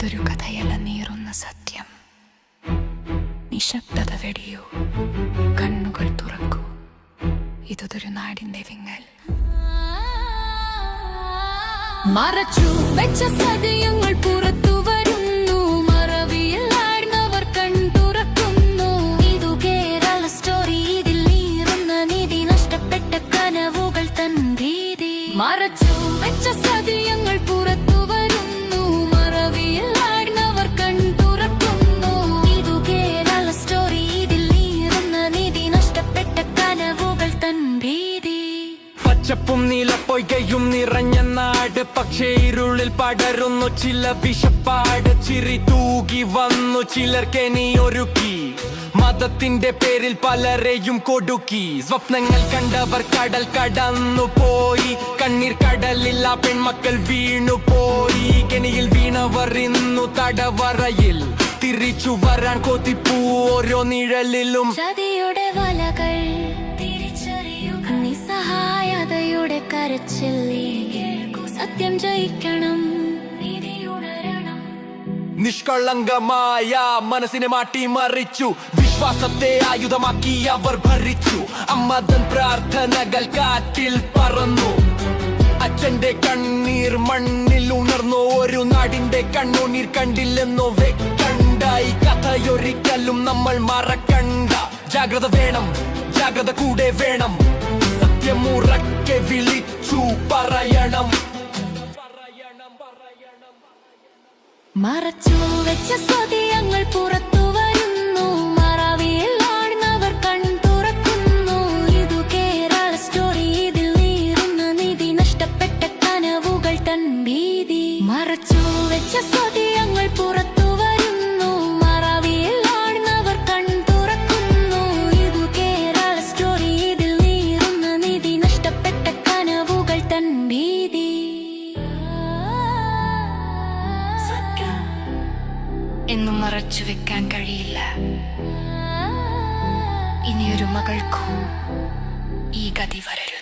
ഇതൊരു കഥയല്ല, നീറുന്ന സത്യം. നിശബ്ദത വെടിയൂ, കണ്ണുകൾ തുറക്കൂ. ഇതൊരു നാടിന്റെ വിങ്ങൽ. മറച്ചു വെച്ച സത്യങ്ങൾ പുറത്തു വരുന്നു, മറവിയിൽ ആഴ്ന്നവർ കൺതുറക്കുന്നു. ഇതു കേരള സ്റ്റോറി, ഇതിൽ നീറുന്ന നീതി, നഷ്ടപ്പെട്ട കനവുകൾ തൻ ഭീതി. മറച്ചു വെച്ച സത്യങ്ങൾ പുറത്തു വരുന്നു, മറവിയിൽ ആഴ്ന്നവർ കൺതുറക്കുന്നു. ഇതു കേരള സ്റ്റോറി, ഇതിൽ നീറുന്ന നീതി, നഷ്ടപ്പെട്ട കനവുകൾ തൻ ഭീതി. പച്ചപ്പും നീലപ്പൊയ്കയും നിറഞ്ഞ നാട്, പക്ഷേ ഇരുളിൽ പടരുന്നു ചില വിഷപ്പാട്. ചിരി തൂകി വന്നു ചിലർക്കെനിയൊരുക്കി, മതത്തിന്റെ പേരിൽ പലരെയും കൊടുക്കി. സ്വപ്നങ്ങൾ കണ്ടവർ കടൽ കടന്നു പോയി, കണ്ണീർ കടലിൽ ആ പെൺമക്കൾ വീണുപോയി. കെണിയിൽ വീണവർ ഇന്നു തടവറയിൽ, തിരിച്ചു വരാൻ കൊതിപ്പൂ ഓരോ നിഴലിലും. ചതിയുടെ വലകൾ തിരിച്ചറിയുക, നിസ്സഹായതയുടെ കരച്ചിൽ കേൾക്കൂ. സത്യം ജയിക്കണം, നീതി ഉണരണം. നിഷ്കളങ്കമായ മനസ്സിനെ മാറ്റിമറിച്ചു, വിശ്വാസത്തെ ആയുധമാക്കി അവർ ഭരിച്ചു. അമ്മതൻ പ്രാർത്ഥനകൾ കാറ്റിൽ പറന്നു, അച്ഛന്റെ കണ്ണീർ മണ്ണിൽ ഉണർന്നു. ഒരു നാടിന്റെ കണ്ണുനീർ കണ്ടില്ലെന്നോ വെക്കണ്ടായി. കഥയൊരിക്കലും നമ്മൾ മറക്കണ്ട. ജാഗ്രത വേണം, ജാഗ്രത കൂടെ വേണം. സത്യമുറക്കെ വിളിച്ചു പറയണം. മറച്ചു വെച്ച സത്യങ്ങൾ പുറത്തു വരുന്നു, മറവിയിൽ ആഴ്ന്നവർ കൺതുറക്കുന്നു. ഇതു കേരള സ്റ്റോറി, ഇതിൽ നീറുന്ന നീതി, നഷ്ടപ്പെട്ട കനവുകൾ തൻ ഭീതി. മറച്ചു വെച്ച സത്യങ്ങൾ പുറത്തു വരുന്നു, മറവിയിൽ ആഴ്ന്നവർ കൺതുറക്കുന്നു. ഇതു കേരള സ്റ്റോറി, ഇതിൽ നീറുന്ന നീതി, നഷ്ടപ്പെട്ട കനവുകൾ തൻ ഭീതി. എന്നും മറച്ചു വെക്കാൻ കഴിയില്ല. ഇനിയൊരു മകൾക്കും ഈ ഗതി വരരുത്.